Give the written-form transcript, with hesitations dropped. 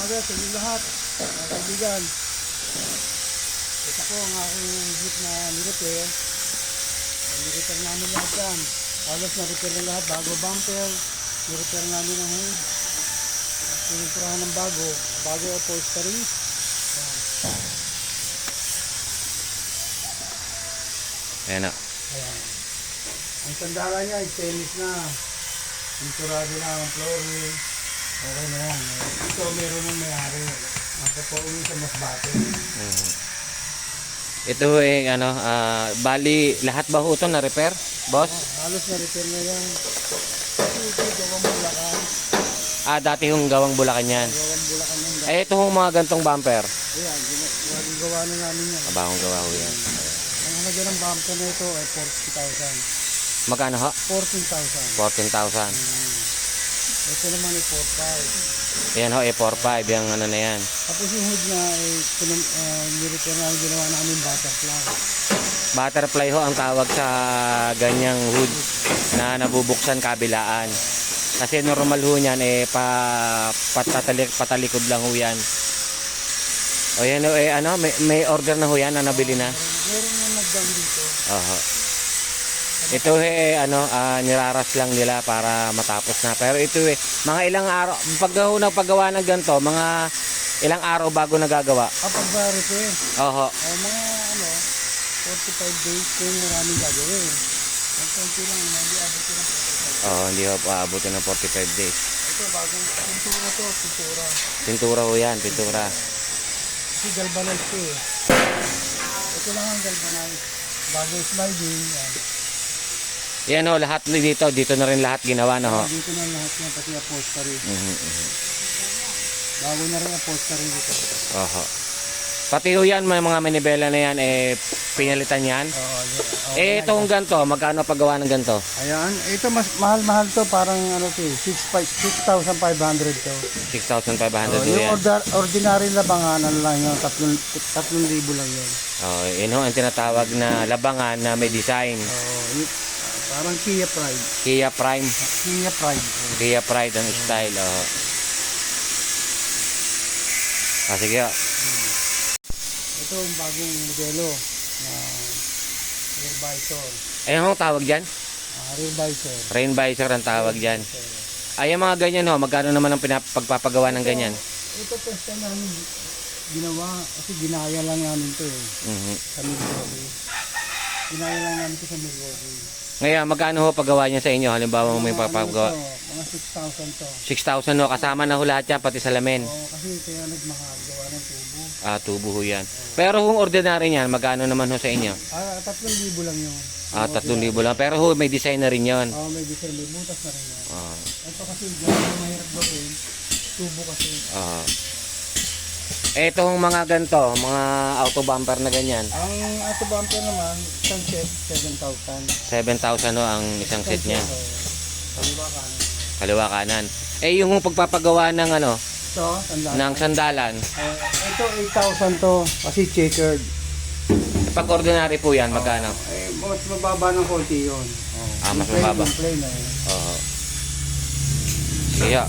umaga sa inyo lahat, mga kaibigan. Ito po ang aking jeep na nirepair. Nirepair namin lahat yan. Halos na-repair na lahat. Bago bumper, nirepair namin ang hood. Pininturahan ng bago upholstery. Ayan o. Ayan. Ang sandala niya, stainless na. Pinturado na ang flooring. Okay na yan. Ito meron ng may-ari. Nakapauwi sa Masbate. Ito ano, bali lahat ba ho ito na repair, boss? Halos na-repair na yan. Ito, gawang Bulacan. Dati yung gawang Bulacan yan. Gawang Bulacan yung Ito yung mga gantong bumper. ayan, gawa na namin yan. Bagong gawa ho yan. Ang halaga ng bumper na ito ay 40,000. Magkano ho? 14,000. 14,000. Ito naman ay 4,500. Ayan ho, 45 yung ano na yan. Tapos yung hood niya ay nirepair na ginawa namin butterfly. Butterfly ho ang tawag sa ganyang hood na nabubuksan kabilaan. Kasi normal ho yan patalikod lang ho yan. O yan ho, ano, may order na ho yan na nabili na. Meron na nag-down dito. Oho. Ito ano, niraras lang nila para matapos na. Pero ito mga ilang araw, paggawa ng ganito, mga ilang araw bago nagagawa. Pag-repair. Oho. Mga 45 days kung maraming gagawin. Ang konti lang, hindi abot ko ng 45. Oo, hindi ho paabutin ng 45 days. Ito, bagong pintura to, pintura. Pintura ho yan, pintura. Kasi galvanize ko eh. Ito lang ang galvanize. Bago sliding, yan. Yan ho, lahat dito na rin lahat ginawa na ho. Dito na lahat yan, pati upholstery. Bago na rin upholstery dito. Oho. Pati ho yan, may mga manibela na yan, pinalitan yan. Itong ganito, magkano paggawa ng ganito? Ayan, ito mas mahal-mahal to, parang ano to, 6,500 to. 6,500 ho Yung yan. ordinary labangan, ano lang yun, 3,000 lang yun. Yun ho, ang tinatawag na labangan na may design. Parang Kia Pride. Kia Prime. Kia Pride. Kia Pride ang style. Sige ho. Ito ang bagong modelo na rear visor. Ayun ho, tawag dyan? Rear visor. Rain visor ang tawag dyan. Ay, yung mga ganyan ho, magkano naman ang pagpapagawa ng ganyan? Ito first time namin ginawa, kasi ginaya lang namin ito eh. Sa Milwaukee. Ginaya lang namin ito sa Milwaukee. Ngayon, magkano ho paggawa niya sa inyo? Halimbawa mo may papagawa. Mga 6,000 to. 6,000 ho, kasama na ho lahat yan, pati salamin. Kasi kaya nagmahagawa ng tubo. Tubo ho yan. Pero kung ordinary niyan, magkano naman ho sa inyo? 3,000 lang yun. 3,000 lang. Pero ho, may design na rin yun. May design, may butas na rin yun. Ito kasi gano'n mahirap gawin. Tubo kasi. Etong mga ganito, mga auto bumper na ganyan. Ang auto bumper naman, isang set, 7,000. 7,000 ho ang isang set niya. Kaliwa kanan. Kaliwa kanan. Yung pagpapagawa ng ano, Ito, sandalan. ng sandalan. Ito, 8,000 to, kasi checkered. Pag ordinary po yan, magkano? Mas mababa ng konti yun. Mas mababa. Yung plain na yun. Sige ho.